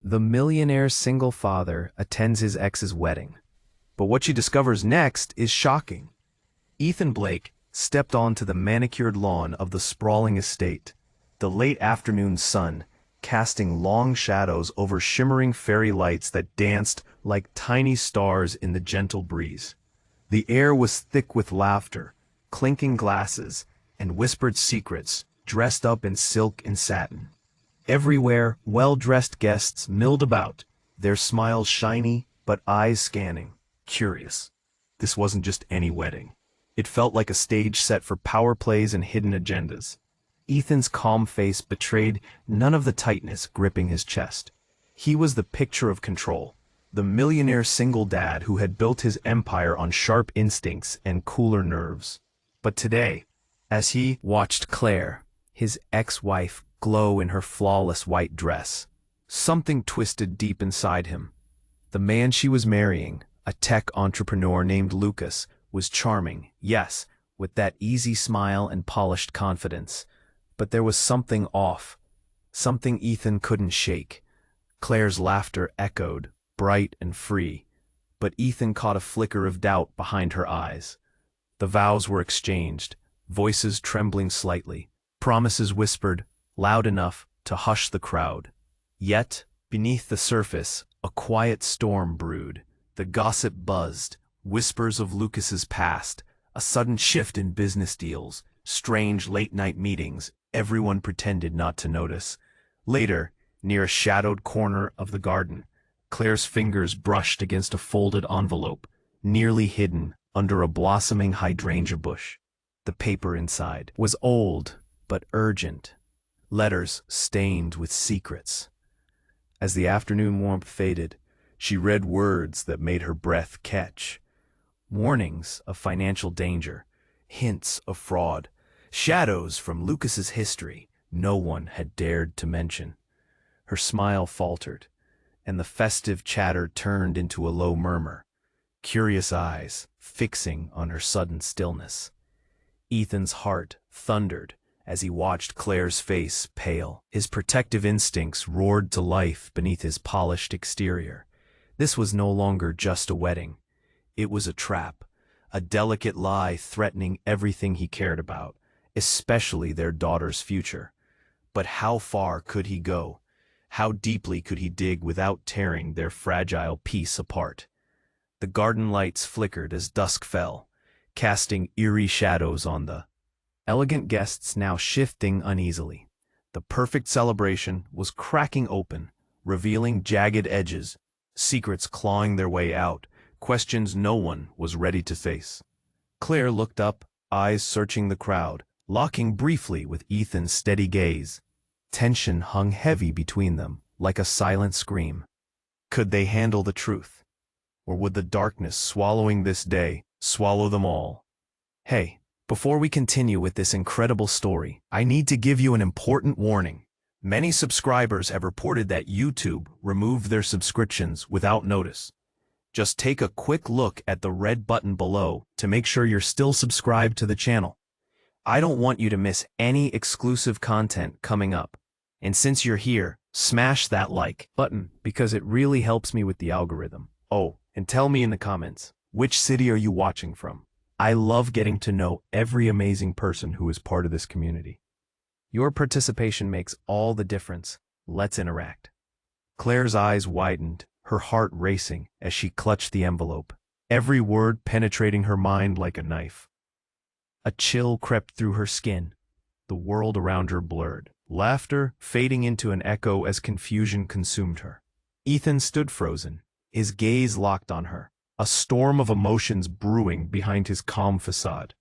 The millionaire single father attends his ex's wedding. But what she discovers next is shocking. Ethan Blake stepped onto the manicured lawn of the sprawling estate, the late afternoon sun casting long shadows over shimmering fairy lights that danced like tiny stars in the gentle breeze. The air was thick with laughter, clinking glasses, and whispered secrets dressed up in silk and satin. Everywhere, well-dressed guests milled about, their smiles shiny but eyes scanning, curious. This wasn't just any wedding. It felt like a stage set for power plays and hidden agendas. Ethan's calm face betrayed none of the tightness gripping his chest. He was the picture of control, the millionaire single dad who had built his empire on sharp instincts and cooler nerves. But today, as he watched Claire, his ex-wife, glow in her flawless white dress, something twisted deep inside him. The man she was marrying, a tech entrepreneur named Lucas, was charming, yes, with that easy smile and polished confidence. But there was something off, something Ethan couldn't shake. Claire's laughter echoed, bright and free, but Ethan caught a flicker of doubt behind her eyes. The vows were exchanged, voices trembling slightly, promises whispered, loud enough to hush the crowd. Yet, beneath the surface, a quiet storm brewed. The gossip buzzed, whispers of Lucas's past, a sudden shift in business deals, strange late-night meetings. Everyone pretended not to notice. Later, near a shadowed corner of the garden, Claire's fingers brushed against a folded envelope, nearly hidden under a blossoming hydrangea bush. The paper inside was old, but urgent. Letters stained with secrets. As the afternoon warmth faded, she read words that made her breath catch. Warnings of financial danger, hints of fraud, shadows from Lucas's history no one had dared to mention. Her smile faltered, and the festive chatter turned into a low murmur, curious eyes fixing on her sudden stillness. Ethan's heart thundered as he watched Claire's face pale. His protective instincts roared to life beneath his polished exterior. This was no longer just a wedding. It was a trap, a delicate lie threatening everything he cared about, especially their daughter's future. But how far could he go? How deeply could he dig without tearing their fragile peace apart? The garden lights flickered as dusk fell, casting eerie shadows on the elegant guests now shifting uneasily. The perfect celebration was cracking open, revealing jagged edges, secrets clawing their way out, questions no one was ready to face. Claire looked up, eyes searching the crowd, locking briefly with Ethan's steady gaze. Tension hung heavy between them, like a silent scream. Could they handle the truth? Or would the darkness swallowing this day swallow them all? Hey, before we continue with this incredible story, I need to give you an important warning. Many subscribers have reported that YouTube removed their subscriptions without notice. Just take a quick look at the red button below to make sure you're still subscribed to the channel. I don't want you to miss any exclusive content coming up. And since you're here, smash that like button because it really helps me with the algorithm. Oh, and tell me in the comments, which city are you watching from? I love getting to know every amazing person who is part of this community. Your participation makes all the difference. Let's interact. Claire's eyes widened, her heart racing as she clutched the envelope, every word penetrating her mind like a knife. A chill crept through her skin. The world around her blurred, laughter fading into an echo as confusion consumed her. Ethan stood frozen, his gaze locked on her, a storm of emotions brewing behind his calm facade.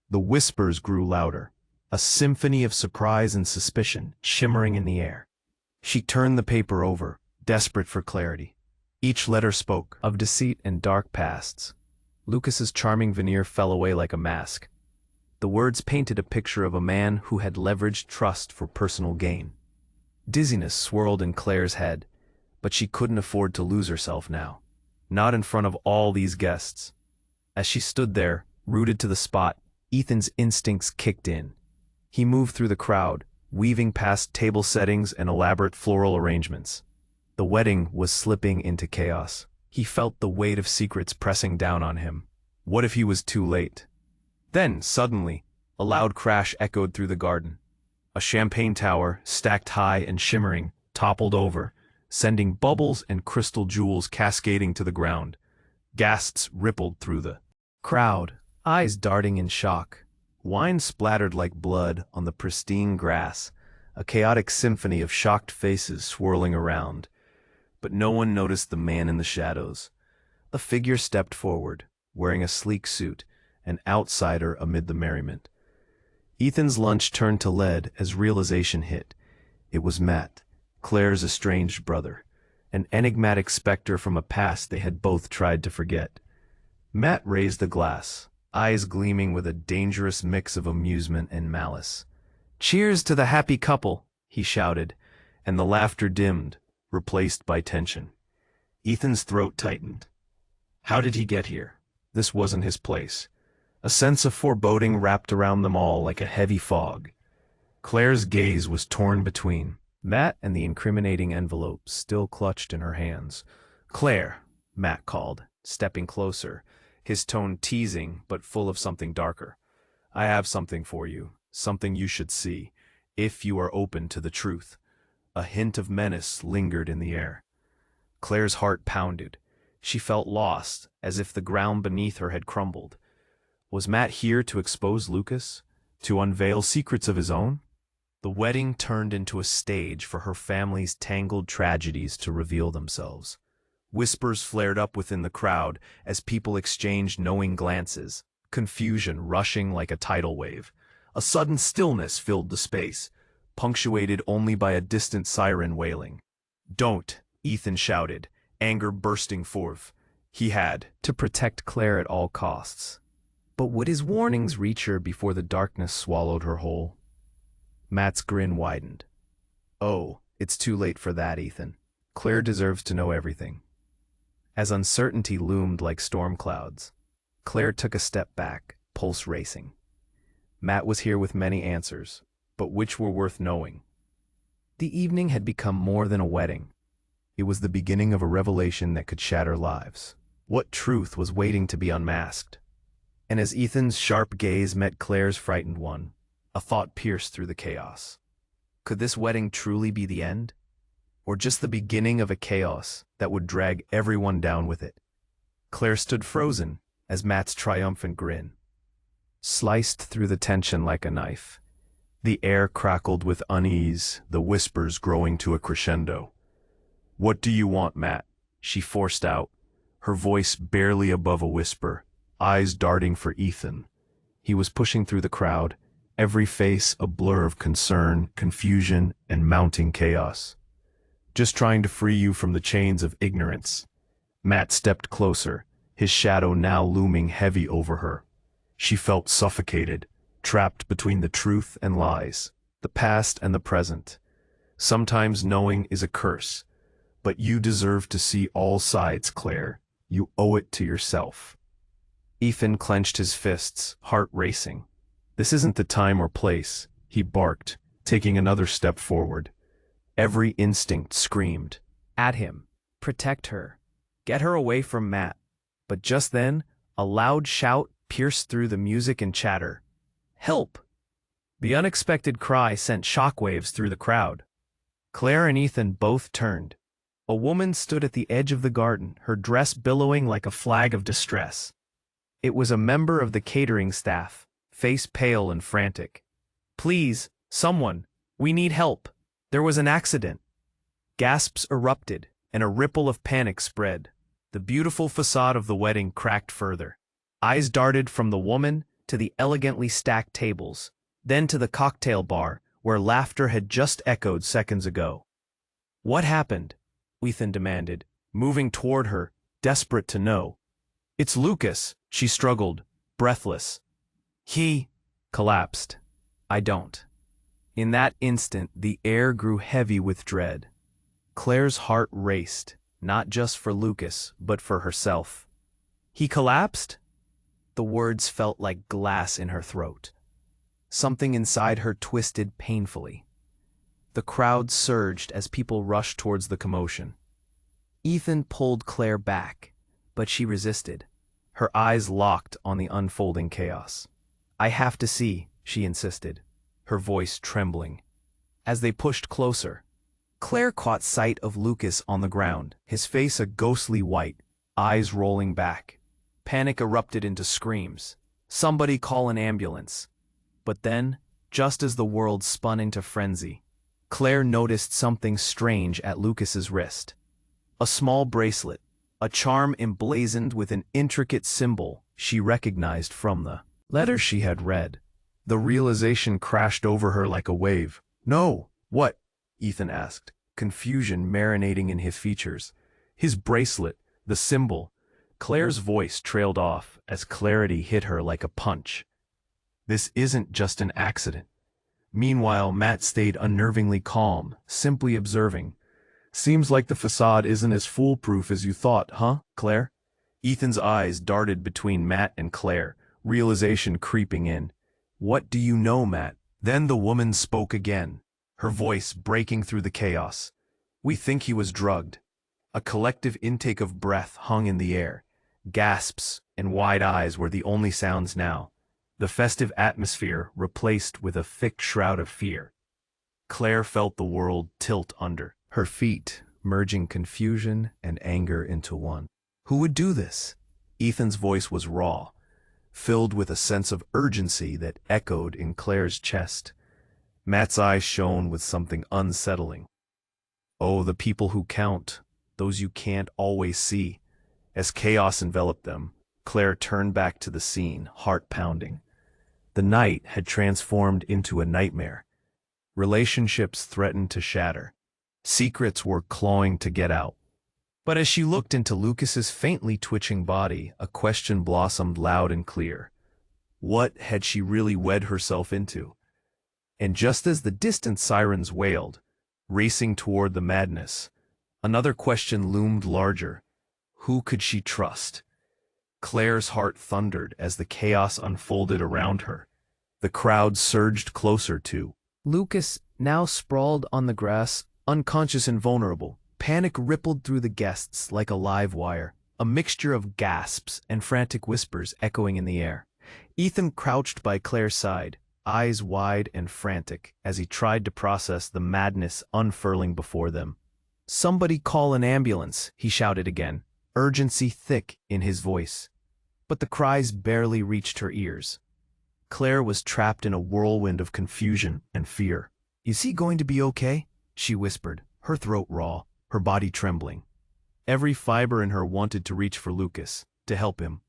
The whispers grew louder, a symphony of surprise and suspicion shimmering in the air. She turned the paper over, desperate for clarity. Each letter spoke of deceit and dark pasts. Lucas's charming veneer fell away like a mask. The words painted a picture of a man who had leveraged trust for personal gain. Dizziness swirled in Claire's head, but she couldn't afford to lose herself now. Not in front of all these guests. As she stood there, rooted to the spot, Ethan's instincts kicked in. He moved through the crowd, weaving past table settings and elaborate floral arrangements. The wedding was slipping into chaos. He felt the weight of secrets pressing down on him. What if he was too late? Then, suddenly, a loud crash echoed through the garden. A champagne tower, stacked high and shimmering, toppled over, sending bubbles and crystal jewels cascading to the ground. Gasps rippled through the crowd, eyes darting in shock. Wine splattered like blood on the pristine grass, a chaotic symphony of shocked faces swirling around. But no one noticed the man in the shadows. A figure stepped forward, wearing a sleek suit, an outsider amid the merriment. Ethan's lunch turned to lead as realization hit. It was Matt, Claire's estranged brother, an enigmatic specter from a past they had both tried to forget. Matt raised the glass, eyes gleaming with a dangerous mix of amusement and malice. "Cheers to the happy couple," he shouted, and the laughter dimmed, replaced by tension. Ethan's throat tightened. How did he get here? This wasn't his place. A sense of foreboding wrapped around them all like a heavy fog. Claire's gaze was torn between Matt and the incriminating envelope still clutched in her hands. "Claire," Matt called, stepping closer, his tone teasing but full of something darker. "I have something for you, something you should see, if you are open to the truth." A hint of menace lingered in the air. Claire's heart pounded. She felt lost, as if the ground beneath her had crumbled. Was Matt here to expose Lucas? To unveil secrets of his own? The wedding turned into a stage for her family's tangled tragedies to reveal themselves. Whispers flared up within the crowd as people exchanged knowing glances, confusion rushing like a tidal wave. A sudden stillness filled the space, punctuated only by a distant siren wailing. "Don't," Ethan shouted, anger bursting forth. He had to protect Claire at all costs. But would his warnings reach her before the darkness swallowed her whole? Matt's grin widened. "Oh, it's too late for that, Ethan. Claire deserves to know everything." As uncertainty loomed like storm clouds, Claire took a step back, pulse racing. Matt was here with many answers, but which were worth knowing? The evening had become more than a wedding. It was the beginning of a revelation that could shatter lives. What truth was waiting to be unmasked? And as Ethan's sharp gaze met Claire's frightened one, a thought pierced through the chaos. Could this wedding truly be the end? Or just the beginning of a chaos that would drag everyone down with it? Claire stood frozen as Matt's triumphant grin sliced through the tension like a knife. The air crackled with unease, the whispers growing to a crescendo. "What do you want, Matt?" she forced out, her voice barely above a whisper, eyes darting for Ethan. He was pushing through the crowd, every face a blur of concern, confusion, and mounting chaos. "Just trying to free you from the chains of ignorance." Matt stepped closer, his shadow now looming heavy over her. She felt suffocated, trapped between the truth and lies, the past and the present. Sometimes knowing is a curse, but you deserve to see all sides, Claire. You owe it to yourself. Ethan clenched his fists, heart racing. "This isn't the time or place," he barked, taking another step forward. Every instinct screamed, "At him! Protect her! Get her away from Matt!" But just then, a loud shout pierced through the music and chatter. "Help!" The unexpected cry sent shockwaves through the crowd. Claire and Ethan both turned. A woman stood at the edge of the garden, her dress billowing like a flag of distress. It was a member of the catering staff, face pale and frantic. "Please, someone, we need help. There was an accident." Gasps erupted, and a ripple of panic spread. The beautiful facade of the wedding cracked further. Eyes darted from the woman to the elegantly stacked tables, then to the cocktail bar where laughter had just echoed seconds ago. "What happened?" Ethan demanded, moving toward her, desperate to know. "It's Lucas," she struggled, breathless. "He collapsed. I don't." In that instant, the air grew heavy with dread. Claire's heart raced, not just for Lucas, but for herself. "He collapsed?" The words felt like glass in her throat. Something inside her twisted painfully. The crowd surged as people rushed towards the commotion. Ethan pulled Claire back, but she resisted, her eyes locked on the unfolding chaos. "I have to see," she insisted, her voice trembling. As they pushed closer, Claire caught sight of Lucas on the ground, his face a ghostly white, eyes rolling back. Panic erupted into screams. "Somebody call an ambulance." But then, just as the world spun into frenzy, Claire noticed something strange at Lucas's wrist. A small bracelet, a charm emblazoned with an intricate symbol she recognized from the letters she had read. The realization crashed over her like a wave. "No, what?" Ethan asked, confusion marinating in his features. "His bracelet, the symbol." Claire's voice trailed off as clarity hit her like a punch. "This isn't just an accident." Meanwhile, Matt stayed unnervingly calm, simply observing. "Seems like the facade isn't as foolproof as you thought, huh, Claire?" Ethan's eyes darted between Matt and Claire, realization creeping in. "What do you know, Matt?" Then the woman spoke again, her voice breaking through the chaos. "We think he was drugged." A collective intake of breath hung in the air. Gasps and wide eyes were the only sounds now, the festive atmosphere replaced with a thick shroud of fear. Claire felt the world tilt under her feet, merging confusion and anger into one. Who would do this? Ethan's voice was raw, filled with a sense of urgency that echoed in Claire's chest. Matt's eyes shone with something unsettling. "Oh, the people who count, those you can't always see." As chaos enveloped them, Claire turned back to the scene, heart pounding. The night had transformed into a nightmare. Relationships threatened to shatter. Secrets were clawing to get out. But as she looked into Lucas's faintly twitching body, a question blossomed loud and clear. What had she really wed herself into? And just as the distant sirens wailed, racing toward the madness, another question loomed larger. Who could she trust? Claire's heart thundered as the chaos unfolded around her. The crowd surged closer to Lucas, now sprawled on the grass, unconscious and vulnerable. Panic rippled through the guests like a live wire, a mixture of gasps and frantic whispers echoing in the air. Ethan crouched by Claire's side, eyes wide and frantic, as he tried to process the madness unfurling before them. "Somebody call an ambulance," he shouted again, urgency thick in his voice. But the cries barely reached her ears. Claire was trapped in a whirlwind of confusion and fear. "Is he going to be okay?" she whispered, her throat raw, her body trembling. Every fiber in her wanted to reach for Lucas, to help him.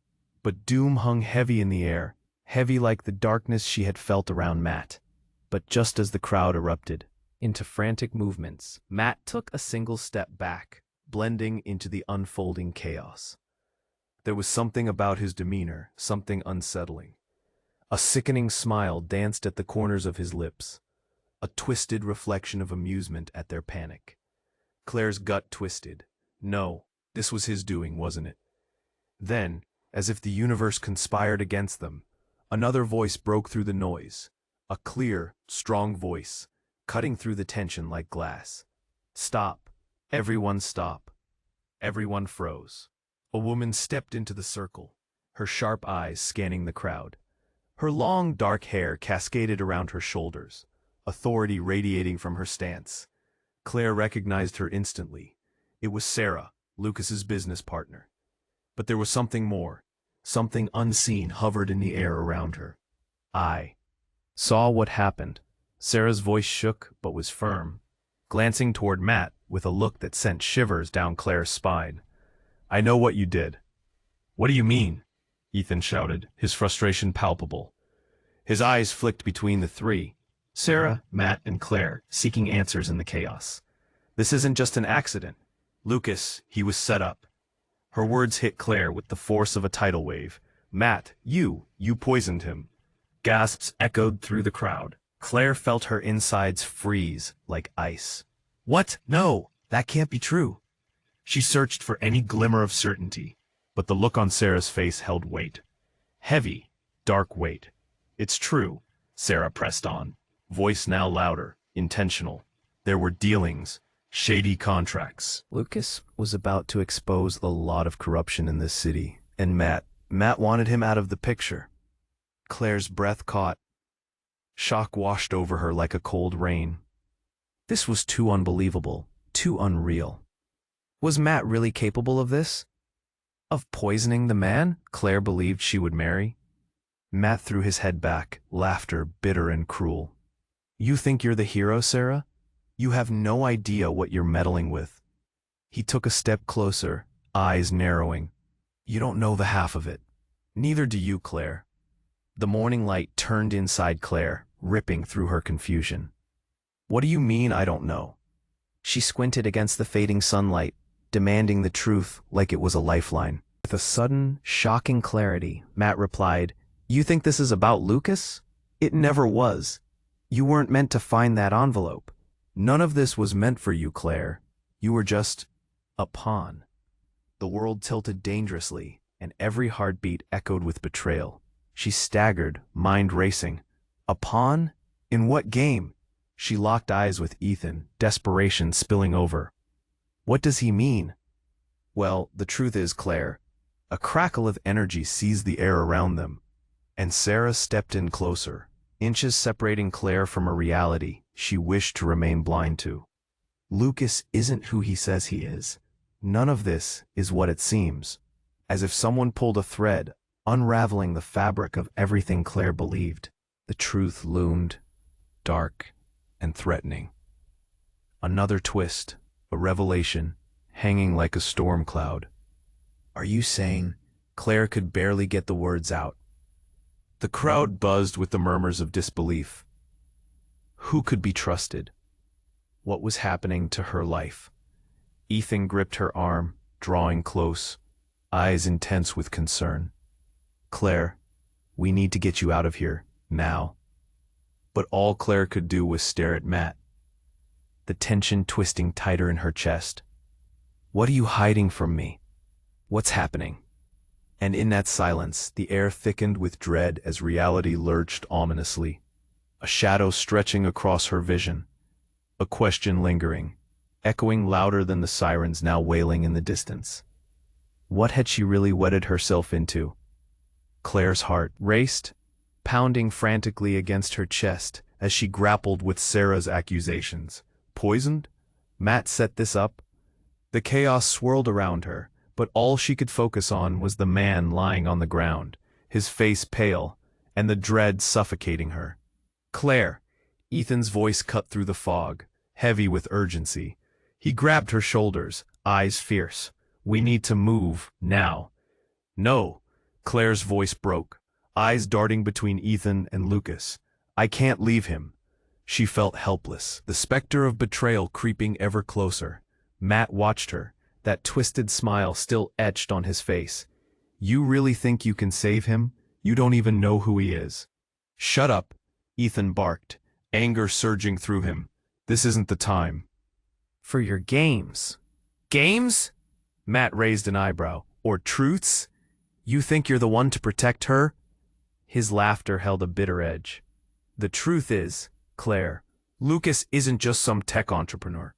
But doom hung heavy in the air, heavy like the darkness she had felt around Matt. But just as the crowd erupted into frantic movements, Matt took a single step back, blending into the unfolding chaos. There was something about his demeanor, something unsettling. A sickening smile danced at the corners of his lips, a twisted reflection of amusement at their panic. Claire's gut twisted. No, this was his doing, wasn't it? Then, as if the universe conspired against them, another voice broke through the noise, a clear, strong voice, cutting through the tension like glass. "Stop. Everyone stop." Everyone froze. A woman stepped into the circle, her sharp eyes scanning the crowd. Her long, dark hair cascaded around her shoulders, authority radiating from her stance. Claire recognized her instantly. It was Sarah, Lucas's business partner. But there was something more. Something unseen hovered in the air around her. "I saw what happened." Sarah's voice shook but was firm, glancing toward Matt with a look that sent shivers down Claire's spine. "I know what you did." "What do you mean?" Ethan shouted, his frustration palpable. His eyes flicked between the three, Sarah, Matt, and Claire, seeking answers in the chaos. "This isn't just an accident. Lucas, he was set up." Her words hit Claire with the force of a tidal wave. "Matt, you poisoned him." Gasps echoed through the crowd. Claire felt her insides freeze like ice. "What? No, that can't be true." She searched for any glimmer of certainty, but the look on Sarah's face held weight. Heavy, dark weight. "It's true," Sarah pressed on, voice now louder, intentional. "There were dealings. shady contracts. Lucas was about to expose a lot of corruption in this city, and Matt wanted him out of the picture. Claire's breath caught. Shock washed over her like a cold rain. This was too unbelievable, too unreal. Was Matt really capable of this? Of poisoning the man Claire believed she would marry? Matt threw his head back, laughter bitter and cruel. You think you're the hero, Sarah? You have no idea what you're meddling with. He took a step closer, eyes narrowing. You don't know the half of it. Neither do you, Claire. The morning light turned inside Claire, ripping through her confusion. What do you mean I don't know? She squinted against the fading sunlight, demanding the truth like it was a lifeline. With a sudden, shocking clarity, Matt replied, You think this is about Lucas? It never was. You weren't meant to find that envelope. None of this was meant for you, Claire. You were just a pawn. The world tilted dangerously, and every heartbeat echoed with betrayal. She staggered, mind racing. A pawn? In what game? She locked eyes with Ethan, desperation spilling over. What does he mean? Well, the truth is, Claire, a crackle of energy seized the air around them, and Sarah stepped in closer, inches separating Claire from a reality she wished to remain blind to. Lucas isn't who he says he is. None of this is what it seems. As if someone pulled a thread, unraveling the fabric of everything Claire believed. The truth loomed, dark and threatening. Another twist, a revelation, hanging like a storm cloud. Are you saying? Claire could barely get the words out. The crowd buzzed with the murmurs of disbelief. Who could be trusted? What was happening to her life? Ethan gripped her arm, drawing close, eyes intense with concern. Claire, we need to get you out of here, now. But all Claire could do was stare at Matt, the tension twisting tighter in her chest. What are you hiding from me? What's happening? And in that silence, the air thickened with dread as reality lurched ominously. A shadow stretching across her vision. A question lingering, echoing louder than the sirens now wailing in the distance. What had she really wedded herself into? Claire's heart raced, pounding frantically against her chest as she grappled with Sarah's accusations. Poisoned? Matt set this up? The chaos swirled around her, but all she could focus on was the man lying on the ground, his face pale, and the dread suffocating her. Claire, Ethan's voice cut through the fog, heavy with urgency. He grabbed her shoulders, eyes fierce. We need to move, now. No, Claire's voice broke, eyes darting between Ethan and Lucas. I can't leave him. She felt helpless, the specter of betrayal creeping ever closer. Matt watched her, that twisted smile still etched on his face. You really think you can save him? You don't even know who he is. Shut up, Ethan barked, anger surging through him. This isn't the time. For your games. Games? Matt raised an eyebrow. Or truths? You think you're the one to protect her? His laughter held a bitter edge. The truth is, Claire, Lucas isn't just some tech entrepreneur.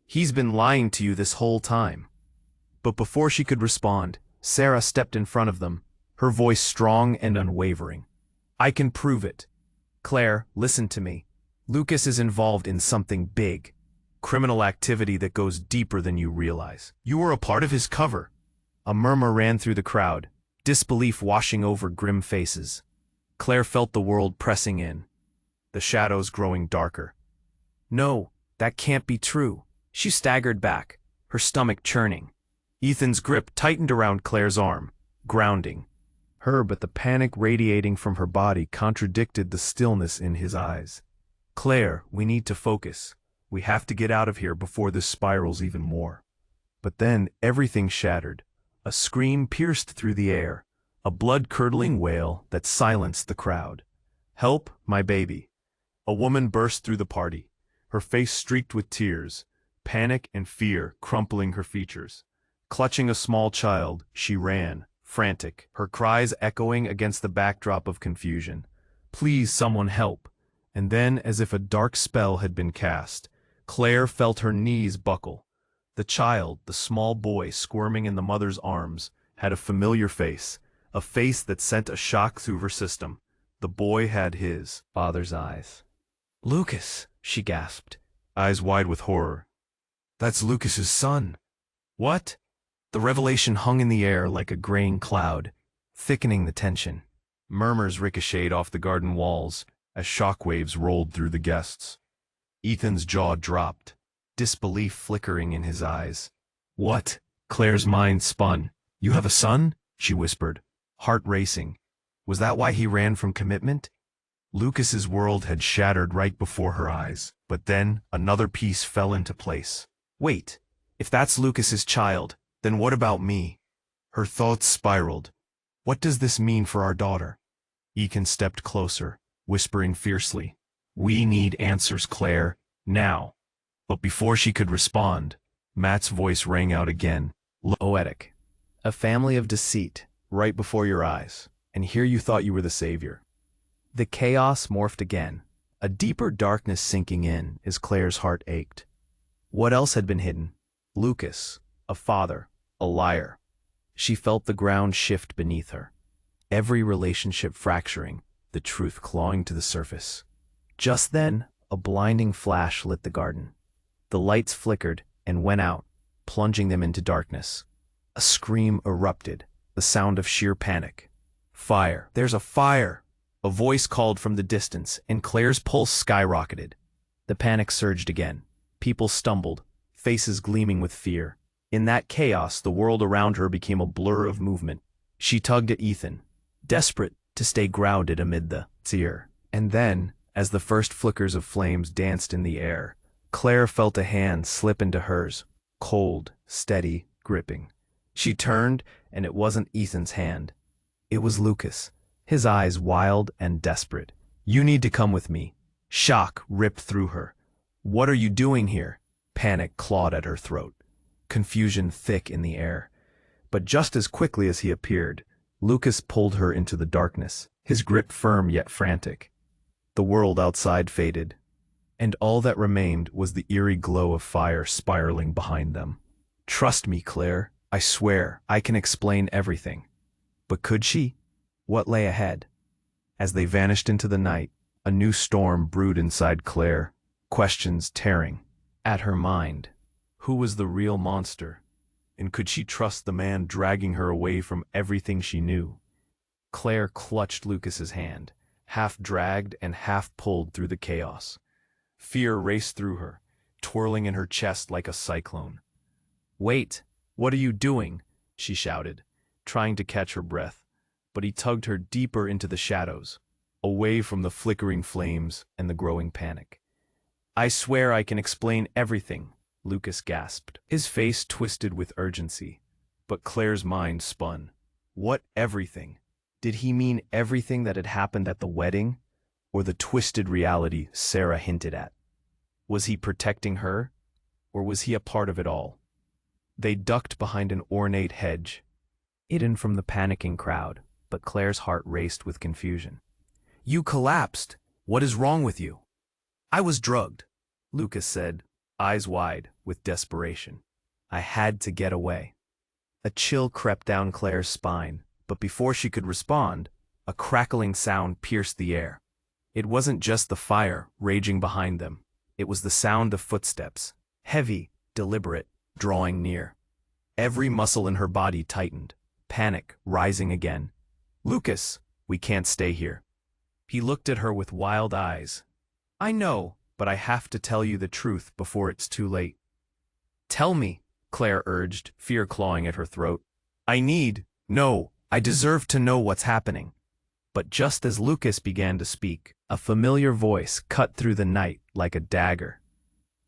He's been lying to you this whole time. But before she could respond, Sarah stepped in front of them, her voice strong and unwavering. I can prove it. Claire, listen to me. Lucas is involved in something big. Criminal activity that goes deeper than you realize. You were a part of his cover. A murmur ran through the crowd, disbelief washing over grim faces. Claire felt the world pressing in, the shadows growing darker. No, that can't be true. She staggered back, her stomach churning. Ethan's grip tightened around Claire's arm, grounding her, but the panic radiating from her body contradicted the stillness in his eyes. Claire, we need to focus. We have to get out of here before this spirals even more. But then everything shattered. A scream pierced through the air, a blood-curdling wail that silenced the crowd. Help, my baby. A woman burst through the party, her face streaked with tears, panic and fear crumpling her features. Clutching a small child, she ran, frantic, her cries echoing against the backdrop of confusion. Please, someone help. And then, as if a dark spell had been cast, Claire felt her knees buckle. The child, the small boy squirming in the mother's arms, had a familiar face, a face that sent a shock through her system. The boy had his father's eyes. "Lucas," she gasped, eyes wide with horror. "That's Lucas's son." "What?" The revelation hung in the air like a graying cloud, thickening the tension. Murmurs ricocheted off the garden walls as shockwaves rolled through the guests. Ethan's jaw dropped, disbelief flickering in his eyes. "What?" Claire's mind spun. "You have a son?" she whispered, heart racing. Was that why he ran from commitment? Lucas's world had shattered right before her eyes, but then another piece fell into place. Wait, if that's Lucas's child, then what about me? Her thoughts spiraled. What does this mean for our daughter? Ethan stepped closer, whispering fiercely, "We need answers, Claire, now." But before she could respond, Matt's voice rang out again. "Poetic. A family of deceit, right before your eyes, and here you thought you were the savior." The chaos morphed again, a deeper darkness sinking in as Claire's heart ached. What else had been hidden? Lucas, a father, a liar. She felt the ground shift beneath her, every relationship fracturing, the truth clawing to the surface. Just then, a blinding flash lit the garden. The lights flickered and went out, plunging them into darkness. A scream erupted, the sound of sheer panic. "Fire! There's a fire!" A voice called from the distance, and Claire's pulse skyrocketed. The panic surged again. People stumbled, faces gleaming with fear. In that chaos, the world around her became a blur of movement. She tugged at Ethan, desperate to stay grounded amid the sear. And then, as the first flickers of flames danced in the air, Claire felt a hand slip into hers, cold, steady, gripping. She turned, and it wasn't Ethan's hand. It was Lucas, his eyes wild and desperate. "You need to come with me." Shock ripped through her. "What are you doing here?" Panic clawed at her throat, confusion thick in the air. But just as quickly as he appeared, Lucas pulled her into the darkness, his grip firm yet frantic. The world outside faded, and all that remained was the eerie glow of fire spiraling behind them. "Trust me, Claire. I swear, I can explain everything." But could she? What lay ahead? As they vanished into the night, a new storm brewed inside Claire, questions tearing at her mind. Who was the real monster? And could she trust the man dragging her away from everything she knew? Claire clutched Lucas's hand, half dragged and half pulled through the chaos. Fear raced through her, twirling in her chest like a cyclone. "Wait, what are you doing?" she shouted, trying to catch her breath. But he tugged her deeper into the shadows, away from the flickering flames and the growing panic. "I swear I can explain everything," Lucas gasped, his face twisted with urgency. But Claire's mind spun. What everything? Did he mean everything that had happened at the wedding, or the twisted reality Sarah hinted at? Was he protecting her, or was he a part of it all? They ducked behind an ornate hedge, hidden from the panicking crowd, but Claire's heart raced with confusion. "You collapsed. What is wrong with you?" "I was drugged," Lucas said, eyes wide with desperation. "I had to get away." A chill crept down Claire's spine, but before she could respond, a crackling sound pierced the air. It wasn't just the fire raging behind them. It was the sound of footsteps, heavy, deliberate, drawing near. Every muscle in her body tightened, panic rising again. "Lucas, we can't stay here." He looked at her with wild eyes. "I know, but I have to tell you the truth before it's too late." "Tell me," Claire urged, fear clawing at her throat. No, I deserve to know what's happening." But just as Lucas began to speak, a familiar voice cut through the night like a dagger.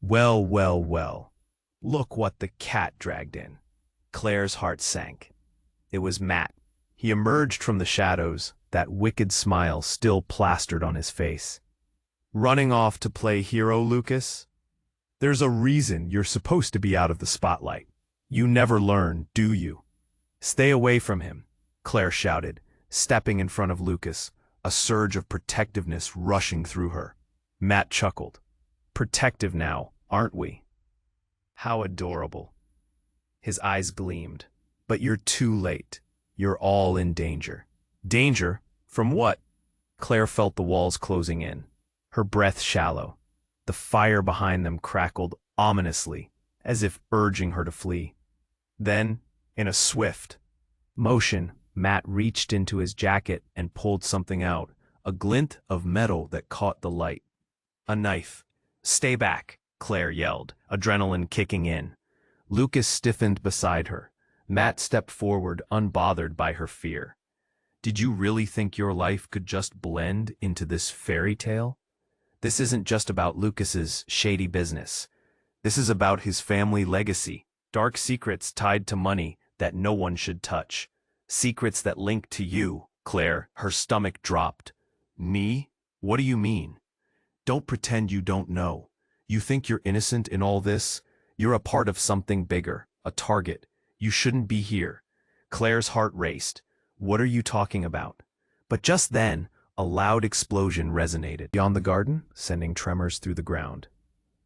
Well, well, well. Look what the cat dragged in." Claire's heart sank. It was Matt. He emerged from the shadows, that wicked smile still plastered on his face. "Running off to play hero, Lucas? There's a reason you're supposed to be out of the spotlight. You never learn, do you?" "Stay away from him," Claire shouted, stepping in front of Lucas, a surge of protectiveness rushing through her. Matt chuckled. "Protective now, aren't we? How adorable. His eyes gleamed. But you're too late. You're all in danger. Danger? From what? Claire felt the walls closing in, her breath shallow. The fire behind them crackled ominously, as if urging her to flee. Then, in a swift motion, Matt reached into his jacket and pulled something out, a glint of metal that caught the light. A knife. "Stay back," Claire yelled, adrenaline kicking in. Lucas stiffened beside her. Matt stepped forward, unbothered by her fear. Did you really think your life could just blend into this fairy tale? This isn't just about Lucas's shady business. This is about his family legacy, dark secrets tied to money that no one should touch. Secrets that link to you, Claire. Her stomach dropped. Me? What do you mean? Don't pretend you don't know. You think you're innocent in all this? You're a part of something bigger, a target. You shouldn't be here. Claire's heart raced. What are you talking about? But just then, a loud explosion resonated beyond the garden, sending tremors through the ground.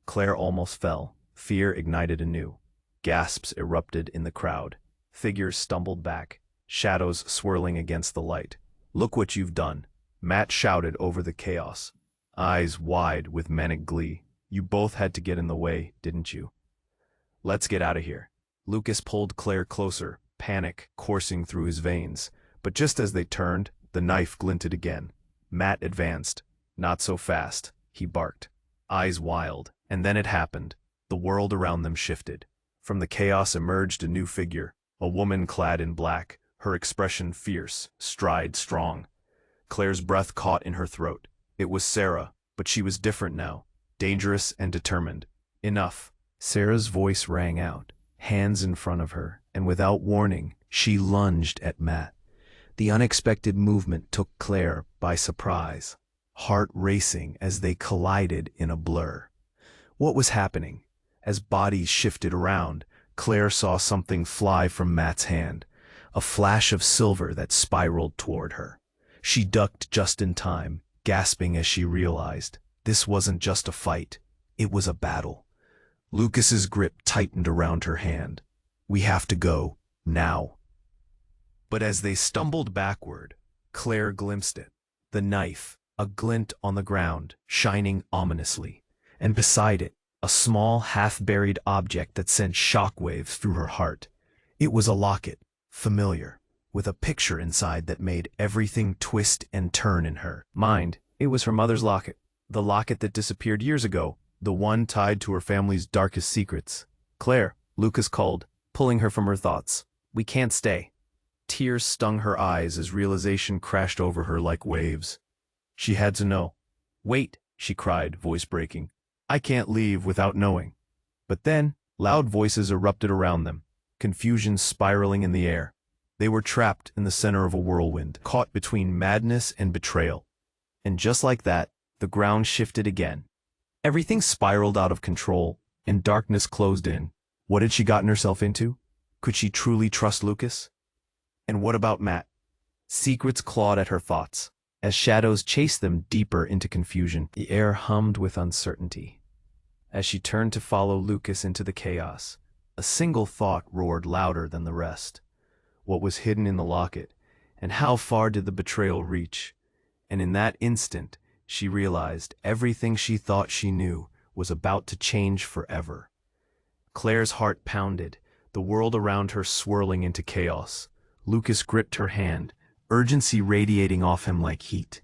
Claire almost fell. Fear ignited anew. Gasps erupted in the crowd. Figures stumbled back, shadows swirling against the light. "Look what you've done," Matt shouted over the chaos, eyes wide with manic glee. "You both had to get in the way, didn't you? Let's get out of here." Lucas pulled Claire closer, panic coursing through his veins. But just as they turned, the knife glinted again. Matt advanced. "Not so fast," he barked, eyes wild. And then it happened. The world around them shifted. From the chaos emerged a new figure, a woman clad in black, her expression fierce, stride strong. Claire's breath caught in her throat. It was Sarah, but she was different now, dangerous and determined. "Enough." Sarah's voice rang out, hands in front of her, and without warning, she lunged at Matt. The unexpected movement took Claire by surprise, heart racing as they collided in a blur. What was happening? As bodies shifted around, Claire saw something fly from Matt's hand, a flash of silver that spiraled toward her. She ducked just in time, gasping as she realized this wasn't just a fight, it was a battle. Lucas's grip tightened around her hand. "We have to go, now." But as they stumbled backward, Claire glimpsed it. The knife, a glint on the ground, shining ominously. And beside it, a small, half-buried object that sent shockwaves through her heart. It was a locket, familiar, with a picture inside that made everything twist and turn in her mind. It was her mother's locket, the locket that disappeared years ago, the one tied to her family's darkest secrets. "Claire," Lucas called, pulling her from her thoughts. "We can't stay." Tears stung her eyes as realization crashed over her like waves. She had to know. "Wait," she cried, voice breaking. "I can't leave without knowing." But then, loud voices erupted around them, confusion spiraling in the air. They were trapped in the center of a whirlwind, caught between madness and betrayal. And just like that, the ground shifted again. Everything spiraled out of control, and darkness closed in. What had she gotten herself into? Could she truly trust Lucas? And what about Matt? Secrets clawed at her thoughts. As shadows chased them deeper into confusion, the air hummed with uncertainty. As she turned to follow Lucas into the chaos, a single thought roared louder than the rest. What was hidden in the locket, and how far did the betrayal reach? And in that instant, she realized everything she thought she knew was about to change forever. Claire's heart pounded, the world around her swirling into chaos. Lucas gripped her hand, urgency radiating off him like heat.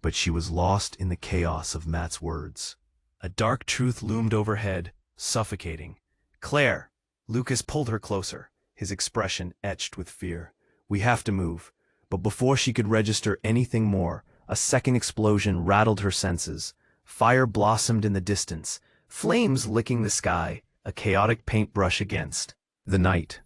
But she was lost in the chaos of Matt's words. A dark truth loomed overhead, suffocating. "Claire!" Lucas pulled her closer, his expression etched with fear. "We have to move." But before she could register anything more, a second explosion rattled her senses. Fire blossomed in the distance, flames licking the sky, a chaotic paintbrush against the night.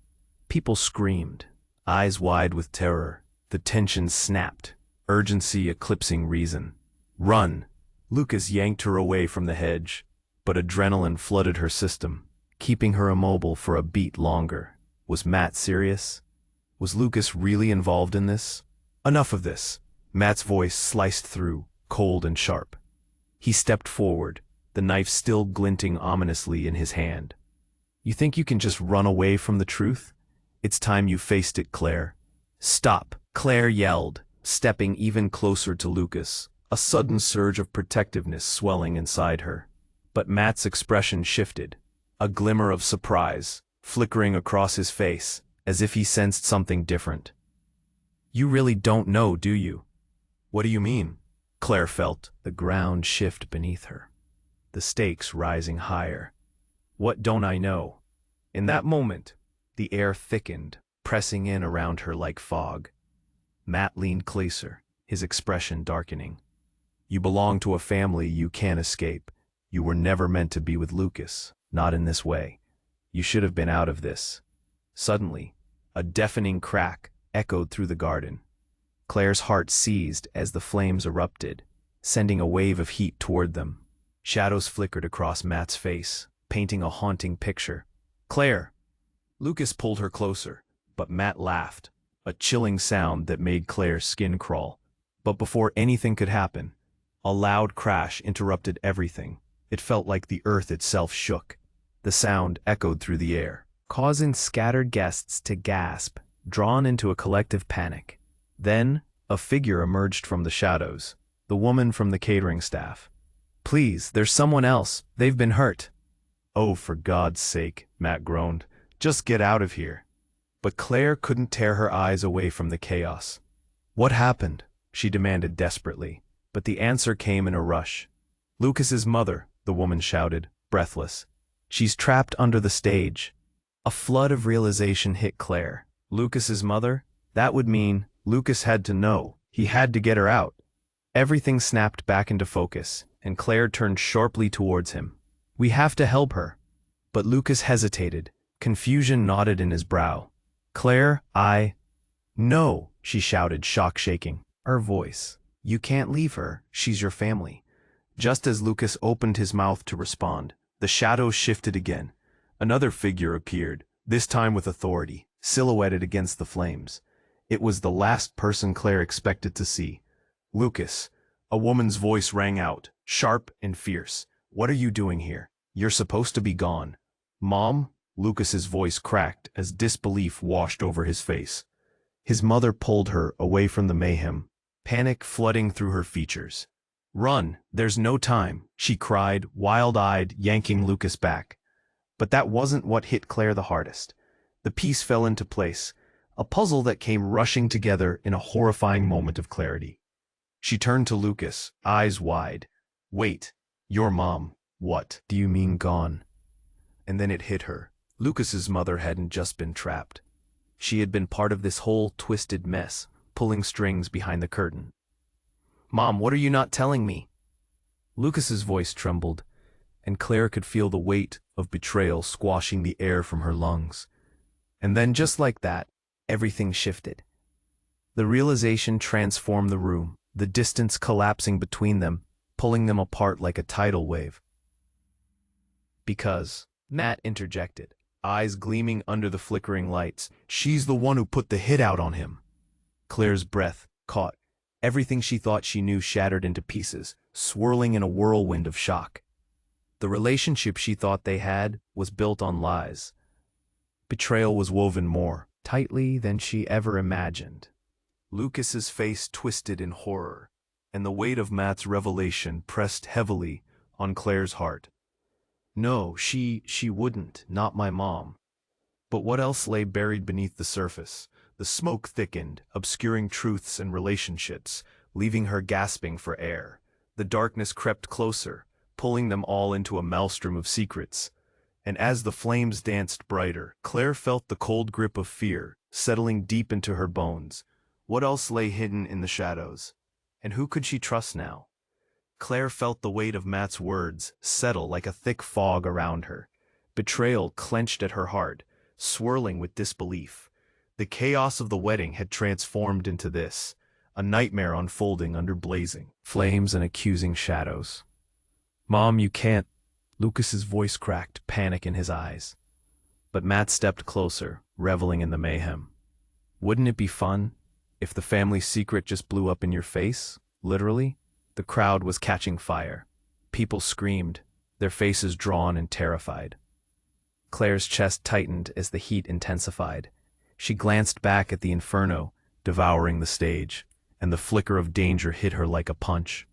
People screamed, eyes wide with terror. The tension snapped, urgency eclipsing reason. "Run!" Lucas yanked her away from the hedge, but adrenaline flooded her system, keeping her immobile for a beat longer. Was Matt serious? Was Lucas really involved in this? Enough of this. Matt's voice sliced through, cold and sharp. He stepped forward, the knife still glinting ominously in his hand. You think you can just run away from the truth? It's time you faced it, Claire. Stop, Claire yelled, stepping even closer to Lucas, a sudden surge of protectiveness swelling inside her. But Matt's expression shifted, a glimmer of surprise flickering across his face, as if he sensed something different. You really don't know, do you? What do you mean? Claire felt the ground shift beneath her, the stakes rising higher. What don't I know? In that moment, the air thickened, pressing in around her like fog. Matt leaned closer, his expression darkening. You belong to a family you can't escape. You were never meant to be with Lucas, not in this way. You should have been out of this. Suddenly, a deafening crack echoed through the garden. Claire's heart seized as the flames erupted, sending a wave of heat toward them. Shadows flickered across Matt's face, painting a haunting picture. Claire! Lucas pulled her closer, but Matt laughed, a chilling sound that made Claire's skin crawl. But before anything could happen, a loud crash interrupted everything. It felt like the earth itself shook. The sound echoed through the air, causing scattered guests to gasp, drawn into a collective panic. Then, a figure emerged from the shadows, the woman from the catering staff. Please, there's someone else. They've been hurt. Oh, for God's sake, Matt groaned. Just get out of here. But Claire couldn't tear her eyes away from the chaos. What happened? She demanded desperately, but the answer came in a rush. Lucas's mother, the woman shouted, breathless. She's trapped under the stage. A flood of realization hit Claire. Lucas's mother? That would mean Lucas had to know. He had to get her out. Everything snapped back into focus, and Claire turned sharply towards him. We have to help her. But Lucas hesitated. Confusion knotted in his brow. Claire, No, she shouted, shock shaking her voice. You can't leave her. She's your family. Just as Lucas opened his mouth to respond, the shadows shifted again. Another figure appeared, this time with authority, silhouetted against the flames. It was the last person Claire expected to see. Lucas. A woman's voice rang out, sharp and fierce. What are you doing here? You're supposed to be gone. Mom? Lucas's voice cracked as disbelief washed over his face. His mother pulled her away from the mayhem, panic flooding through her features. Run, there's no time, she cried, wild-eyed, yanking Lucas back. But that wasn't what hit Claire the hardest. The piece fell into place, a puzzle that came rushing together in a horrifying moment of clarity. She turned to Lucas, eyes wide. Wait, your mom. What do you mean gone? And then it hit her. Lucas's mother hadn't just been trapped. She had been part of this whole twisted mess, pulling strings behind the curtain. Mom, what are you not telling me? Lucas's voice trembled, and Claire could feel the weight of betrayal squashing the air from her lungs. And then just like that, everything shifted. The realization transformed the room, the distance collapsing between them, pulling them apart like a tidal wave. Because, Matt interjected, eyes gleaming under the flickering lights, she's the one who put the hit out on him. Claire's breath caught. Everything she thought she knew shattered into pieces, swirling in a whirlwind of shock. The relationship she thought they had was built on lies. Betrayal was woven more tightly than she ever imagined. Lucas's face twisted in horror, and the weight of Matt's revelation pressed heavily on Claire's heart. No, she wouldn't, not my mom. But what else lay buried beneath the surface? The smoke thickened, obscuring truths and relationships, leaving her gasping for air. The darkness crept closer, pulling them all into a maelstrom of secrets. And as the flames danced brighter, Claire felt the cold grip of fear settling deep into her bones. What else lay hidden in the shadows? And who could she trust now? Claire felt the weight of Matt's words settle like a thick fog around her. Betrayal clenched at her heart, swirling with disbelief. The chaos of the wedding had transformed into this, a nightmare unfolding under blazing flames and accusing shadows. Mom, you can't. Lucas's voice cracked, panic in his eyes. But Matt stepped closer, reveling in the mayhem. Wouldn't it be fun if the family secret just blew up in your face, literally? The crowd was catching fire. People screamed. their faces drawn and terrified. Claire's chest tightened as the heat intensified. She glanced back at the inferno, devouring the stage, and the flicker of danger hit her like a punch.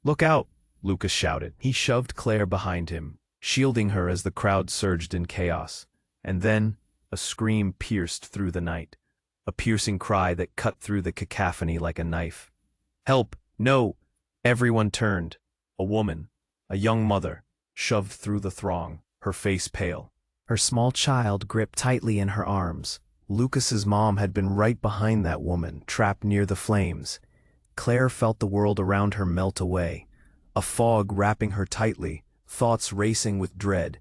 "Look out!" Lucas shouted. He shoved Claire behind him, shielding her as the crowd surged in chaos. And then, a scream pierced through the night, a piercing cry that cut through the cacophony like a knife. "Help! No!" Everyone turned. A woman, a young mother, shoved through the throng, her face pale, her small child gripped tightly in her arms. Lucas's mom had been right behind that woman, trapped near the flames. Claire felt the world around her melt away, a fog wrapping her tightly, thoughts racing with dread.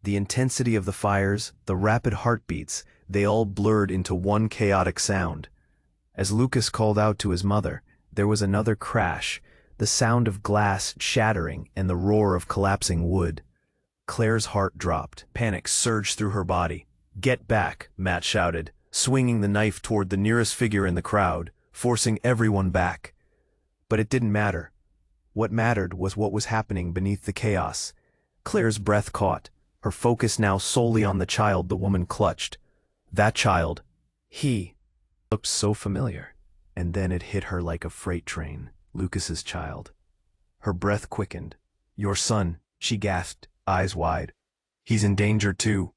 The intensity of the fires, the rapid heartbeats, they all blurred into one chaotic sound. As Lucas called out to his mother, there was another crash, the sound of glass shattering and the roar of collapsing wood. Claire's heart dropped. Panic surged through her body. "Get back," Matt shouted, swinging the knife toward the nearest figure in the crowd, forcing everyone back. But it didn't matter. What mattered was what was happening beneath the chaos. Claire's breath caught, her focus now solely on the child the woman clutched. That child, he, looked so familiar. And then it hit her like a freight train. Lucas's child. Her breath quickened. "Your son," she gasped, eyes wide. "He's in danger too."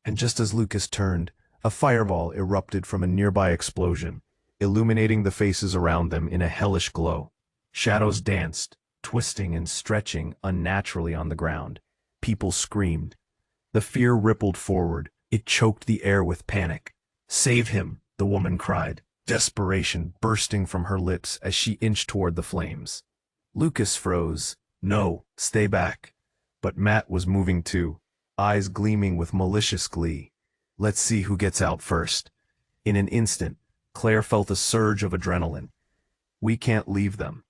And just as Lucas turned, a fireball erupted from a nearby explosion, illuminating the faces around them in a hellish glow. Shadows danced, twisting and stretching unnaturally on the ground. People screamed. The fear rippled forward. It choked the air with panic. "Save him," the woman cried, desperation bursting from her lips as she inched toward the flames. Lucas froze. "No, stay back." But Matt was moving too, eyes gleaming with malicious glee. "Let's see who gets out first." In an instant, Claire felt a surge of adrenaline. "We can't leave them."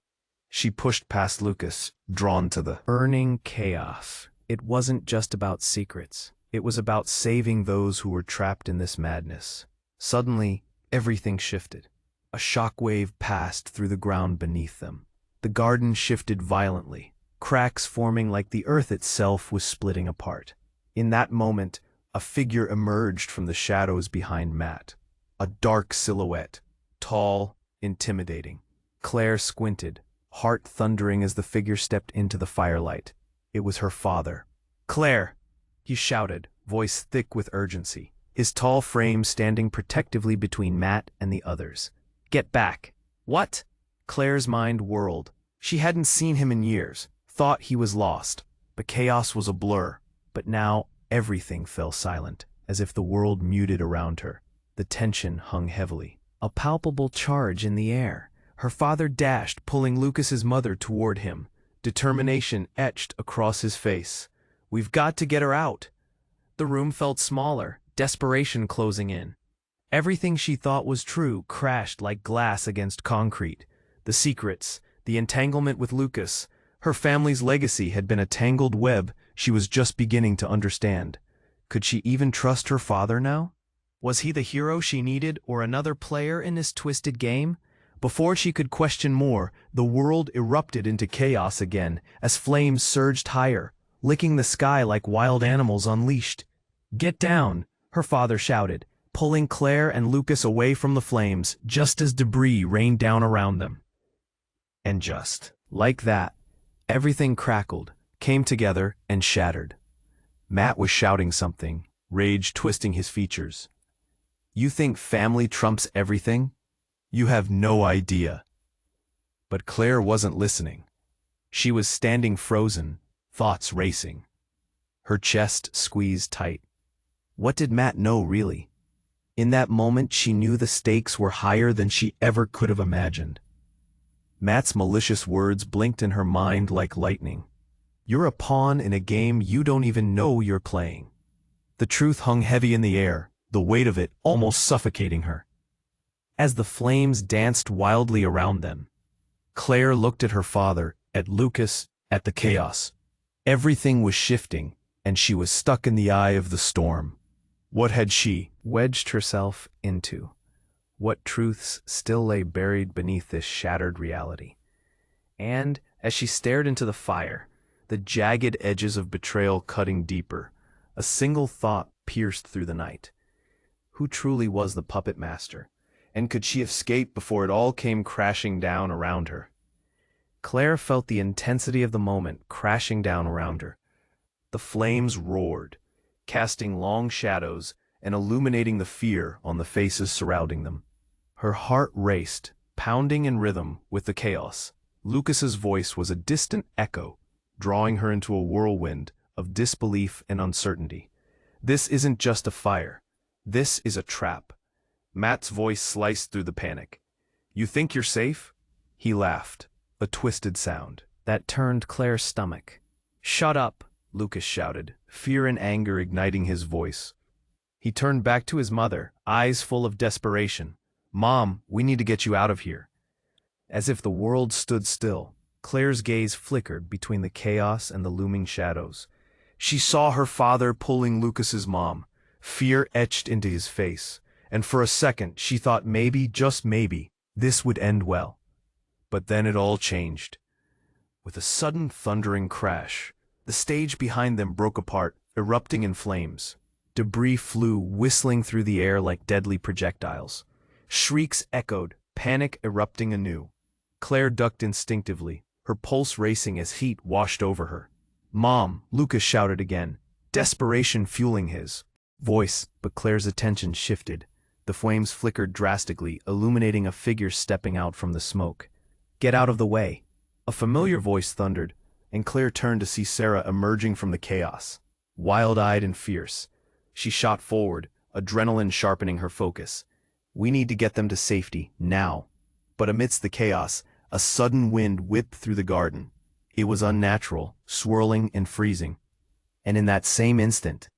She pushed past Lucas, drawn to the burning chaos. It wasn't just about secrets. It was about saving those who were trapped in this madness. Suddenly, everything shifted. A shockwave passed through the ground beneath them. The garden shifted violently, cracks forming like the earth itself was splitting apart. In that moment, a figure emerged from the shadows behind Matt. A dark silhouette, tall, intimidating. Claire squinted, heart thundering as the figure stepped into the firelight. It was her father. "Claire!" he shouted, voice thick with urgency, his tall frame standing protectively between Matt and the others. "Get back." "What?" Claire's mind whirled. She hadn't seen him in years, thought he was lost. But chaos was a blur. But now everything fell silent, as if the world muted around her. The tension hung heavily. A palpable charge in the air. Her father dashed, pulling Lucas's mother toward him. Determination etched across his face. "We've got to get her out." The room felt smaller, desperation closing in. Everything she thought was true crashed like glass against concrete. The secrets, the entanglement with Lucas, her family's legacy had been a tangled web she was just beginning to understand. Could she even trust her father now? Was he the hero she needed or another player in this twisted game? Before she could question more, the world erupted into chaos again as flames surged higher, licking the sky like wild animals unleashed. "Get down," her father shouted, pulling Claire and Lucas away from the flames just as debris rained down around them. And just like that, everything crackled, came together, and shattered. Matt was shouting something, rage twisting his features. "You think family trumps everything? You have no idea." But Claire wasn't listening. She was standing frozen, thoughts racing. Her chest squeezed tight. What did Matt know, really? In that moment, she knew the stakes were higher than she ever could have imagined. Matt's malicious words blinked in her mind like lightning. "You're a pawn in a game you don't even know you're playing." The truth hung heavy in the air, the weight of it almost suffocating her. As the flames danced wildly around them, Claire looked at her father, at Lucas, at the chaos. Everything was shifting, and she was stuck in the eye of the storm. What had she wedged herself into? What truths still lay buried beneath this shattered reality? And, as she stared into the fire, the jagged edges of betrayal cutting deeper. A single thought pierced through the night. Who truly was the puppet master? And could she escape before it all came crashing down around her? Claire felt the intensity of the moment crashing down around her. The flames roared, casting long shadows and illuminating the fear on the faces surrounding them. Her heart raced, pounding in rhythm with the chaos. Lucas's voice was a distant echo, drawing her into a whirlwind of disbelief and uncertainty. This isn't just a fire. This is a trap. Matt's voice sliced through the panic. You think you're safe? He laughed, a twisted sound that turned Claire's stomach. Shut up, Lucas shouted, fear and anger igniting his voice. He turned back to his mother, eyes full of desperation. Mom, we need to get you out of here. As if the world stood still, Claire's gaze flickered between the chaos and the looming shadows. She saw her father pulling Lucas's mom. Fear etched into his face, and for a second she thought maybe, just maybe, this would end well. But then it all changed. With a sudden thundering crash, the stage behind them broke apart, erupting in flames. Debris flew whistling through the air like deadly projectiles. Shrieks echoed, panic erupting anew. Claire ducked instinctively, her pulse racing as heat washed over her. Mom, Lucas shouted again, desperation fueling his voice, but Claire's attention shifted. The flames flickered drastically, illuminating a figure stepping out from the smoke. Get out of the way. A familiar voice thundered, and Claire turned to see Sarah emerging from the chaos. Wild-eyed and fierce, she shot forward, adrenaline sharpening her focus. We need to get them to safety, now. But amidst the chaos, a sudden wind whipped through the garden. It was unnatural, swirling and freezing. And in that same instant,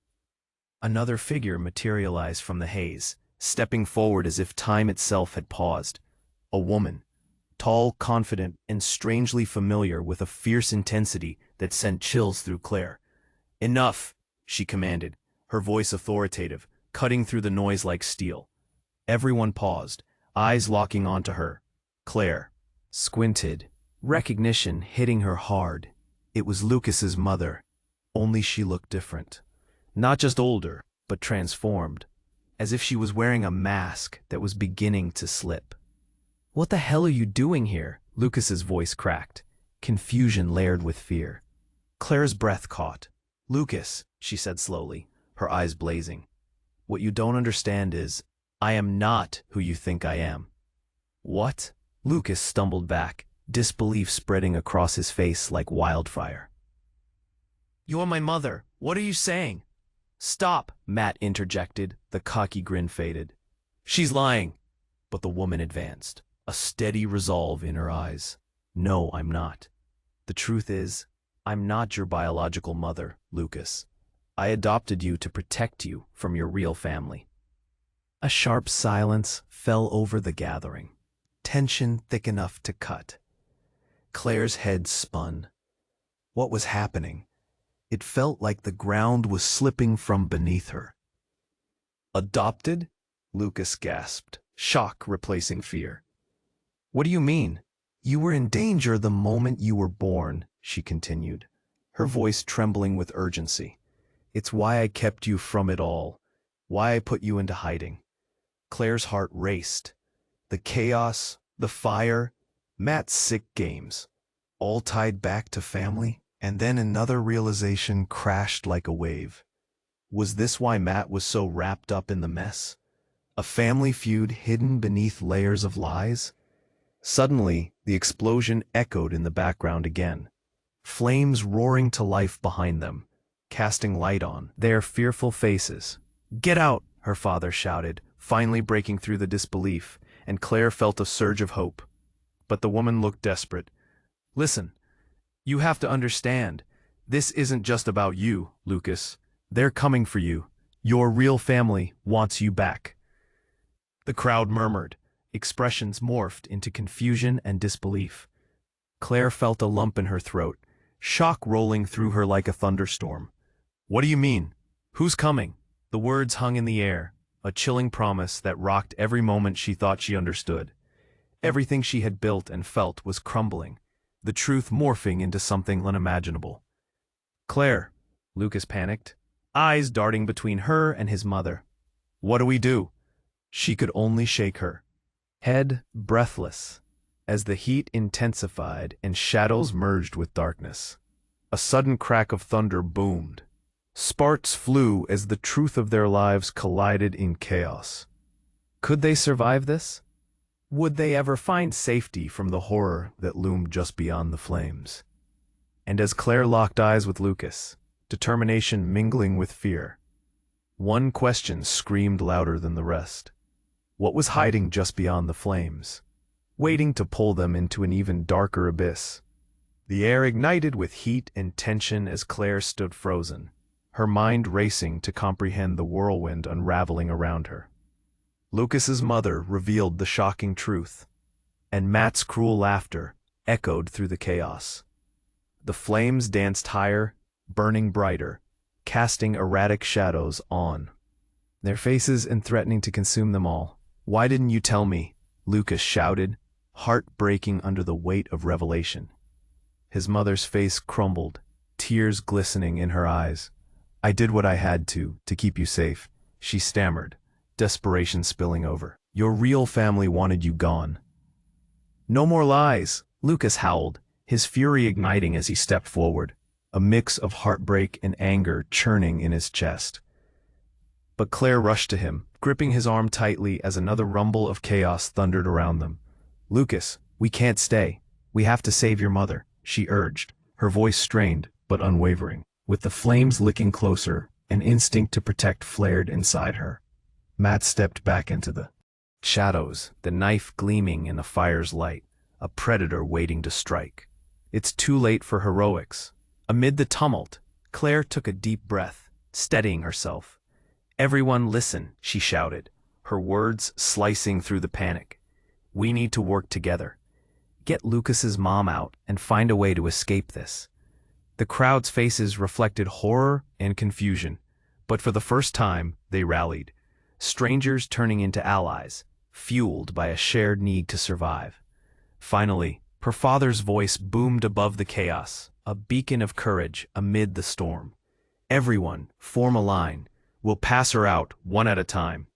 another figure materialized from the haze, stepping forward as if time itself had paused. A woman, tall, confident, and strangely familiar with a fierce intensity that sent chills through Claire. Enough, she commanded, her voice authoritative, cutting through the noise like steel. Everyone paused, eyes locking onto her. Claire squinted, recognition hitting her hard. It was Lucas's mother, only she looked different. Not just older, but transformed, as if she was wearing a mask that was beginning to slip. What the hell are you doing here? Lucas's voice cracked, confusion layered with fear. Claire's breath caught. Lucas, she said slowly, her eyes blazing. What you don't understand is, I am not who you think I am. What? Lucas stumbled back, disbelief spreading across his face like wildfire. You're my mother. What are you saying? Stop, Matt interjected, the cocky grin faded. She's lying. But the woman advanced, a steady resolve in her eyes. No, I'm not. The truth is, I'm not your biological mother, Lucas. I adopted you to protect you from your real family. A sharp silence fell over the gathering, tension thick enough to cut. Claire's head spun. What was happening? It felt like the ground was slipping from beneath her. Adopted? Lucas gasped, shock replacing fear. What do you mean? You were in danger the moment you were born, she continued, her voice trembling with urgency. It's why I kept you from it all, why I put you into hiding. Claire's heart raced. The chaos, the fire, Matt's sick games, all tied back to family, and then another realization crashed like a wave. Was this why Matt was so wrapped up in the mess? A family feud hidden beneath layers of lies? Suddenly, the explosion echoed in the background again, flames roaring to life behind them, casting light on their fearful faces. Get out, her father shouted, finally breaking through the disbelief, and Claire felt a surge of hope. But the woman looked desperate. Listen, you have to understand, this isn't just about you, Lucas. They're coming for you. Your real family wants you back. The crowd murmured, expressions morphed into confusion and disbelief. Claire felt a lump in her throat, shock rolling through her like a thunderstorm. What do you mean? Who's coming? The words hung in the air, a chilling promise that rocked every moment she thought she understood. Everything she had built and felt was crumbling, the truth morphing into something unimaginable. Claire, Lucas panicked, eyes darting between her and his mother. What do we do? She could only shake her head, breathless, as the heat intensified and shadows merged with darkness. A sudden crack of thunder boomed. Sparks flew as the truth of their lives collided in chaos. Could they survive this? Would they ever find safety from the horror that loomed just beyond the flames? And as Claire locked eyes with Lucas, determination mingling with fear, one question screamed louder than the rest. What was hiding just beyond the flames, waiting to pull them into an even darker abyss? The air ignited with heat and tension as Claire stood frozen, her mind racing to comprehend the whirlwind unraveling around her. Lucas's mother revealed the shocking truth, and Matt's cruel laughter echoed through the chaos. The flames danced higher, burning brighter, casting erratic shadows on their faces and threatening to consume them all. "Why didn't you tell me?" Lucas shouted, heart breaking under the weight of revelation. His mother's face crumbled, tears glistening in her eyes. "I did what I had to keep you safe," she stammered, desperation spilling over. "Your real family wanted you gone." "No more lies," Lucas howled, his fury igniting as he stepped forward, a mix of heartbreak and anger churning in his chest. But Claire rushed to him, gripping his arm tightly as another rumble of chaos thundered around them. "Lucas, we can't stay. We have to save your mother," she urged, her voice strained but unwavering. With the flames licking closer, an instinct to protect flared inside her. Matt stepped back into the shadows, the knife gleaming in the fire's light, a predator waiting to strike. It's too late for heroics. Amid the tumult, Claire took a deep breath, steadying herself. "Everyone listen," she shouted, her words slicing through the panic. "We need to work together. Get Lucas's mom out and find a way to escape this." The crowd's faces reflected horror and confusion, but for the first time, they rallied, strangers turning into allies, fueled by a shared need to survive. Finally, her father's voice boomed above the chaos, a beacon of courage amid the storm. "Everyone, form a line. We'll pass her out, one at a time."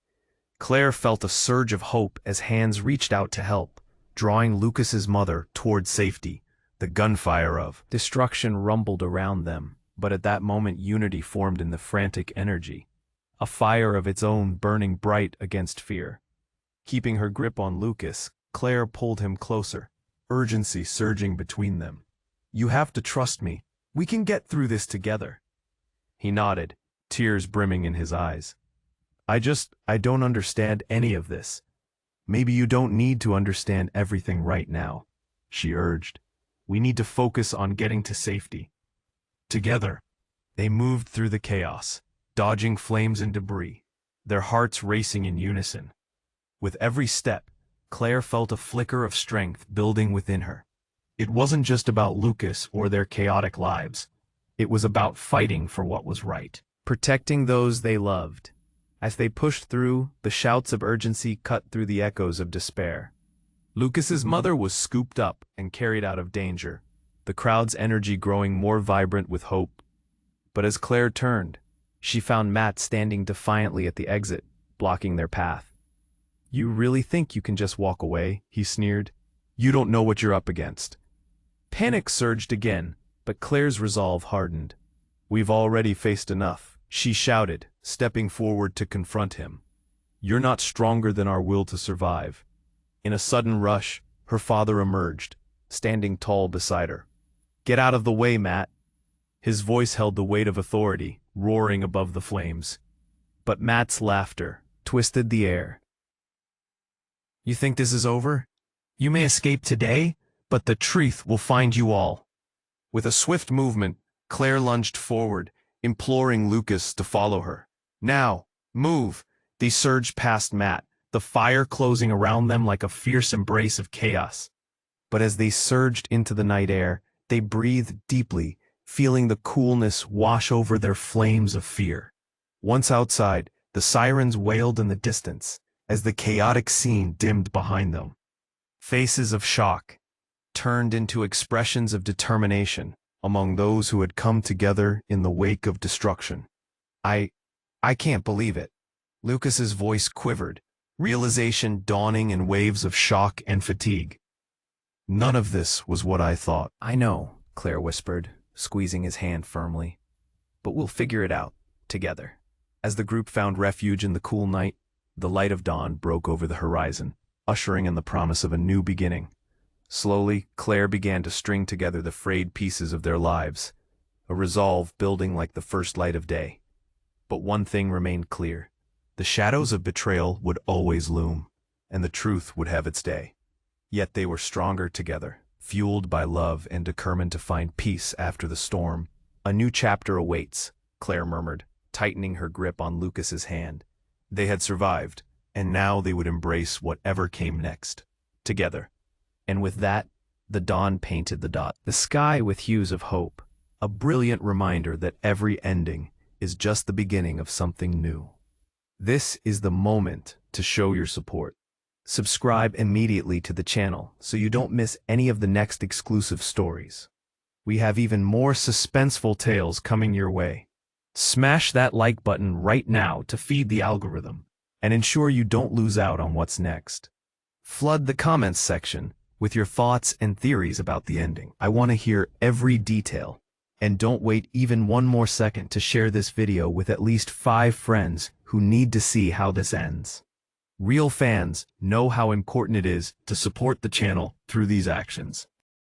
Claire felt a surge of hope as hands reached out to help, drawing Lucas's mother toward safety. The gunfire of destruction rumbled around them, but at that moment unity formed in the frantic energy, a fire of its own burning bright against fear. Keeping her grip on Lucas, Claire pulled him closer, urgency surging between them. "You have to trust me. We can get through this together." He nodded, tears brimming in his eyes. I don't understand any of this." "Maybe you don't need to understand everything right now," she urged. "We need to focus on getting to safety." Together, they moved through the chaos, dodging flames and debris, their hearts racing in unison. With every step, Claire felt a flicker of strength building within her. It wasn't just about Lucas or their chaotic lives. It was about fighting for what was right, protecting those they loved. As they pushed through, the shouts of urgency cut through the echoes of despair. Lucas's mother was scooped up and carried out of danger, the crowd's energy growing more vibrant with hope. But as Claire turned, she found Matt standing defiantly at the exit, blocking their path. "You really think you can just walk away?" he sneered. "You don't know what you're up against." Panic surged again, but Claire's resolve hardened. "We've already faced enough," she shouted, stepping forward to confront him. "You're not stronger than our will to survive." In a sudden rush, her father emerged, standing tall beside her. "Get out of the way, Matt." His voice held the weight of authority, roaring above the flames. But Matt's laughter twisted the air. "You think this is over? You may escape today, but the truth will find you all." With a swift movement, Claire lunged forward, imploring Lucas to follow her. "Now, move!" They surged past Matt, the fire closing around them like a fierce embrace of chaos. But as they surged into the night air, they breathed deeply, feeling the coolness wash over their flames of fear. Once outside, the sirens wailed in the distance, as the chaotic scene dimmed behind them. Faces of shock turned into expressions of determination, among those who had come together in the wake of destruction. I can't believe it. Lucas's voice quivered, realization dawning in waves of shock and fatigue. None of this was what I thought. I know, Claire whispered, squeezing his hand firmly. But we'll figure it out, together. As the group found refuge in the cool night, the light of dawn broke over the horizon, ushering in the promise of a new beginning. Slowly, Claire began to string together the frayed pieces of their lives, a resolve building like the first light of day. But one thing remained clear. The shadows of betrayal would always loom, and the truth would have its day. Yet they were stronger together, fueled by love and determined to find peace after the storm. A new chapter awaits, Claire murmured, tightening her grip on Lucas's hand. They had survived, and now they would embrace whatever came next, together. And with that, the dawn painted the sky with hues of hope, a brilliant reminder that every ending is just the beginning of something new. This is the moment to show your support. Subscribe immediately to the channel so you don't miss any of the next exclusive stories. We have even more suspenseful tales coming your way. Smash that like button right now to feed the algorithm and ensure you don't lose out on what's next. Flood the comments section with your thoughts and theories about the ending. I want to hear every detail. And don't wait even one more second to share this video with at least 5 friends who need to see how this ends. Real fans know how important it is to support the channel through these actions.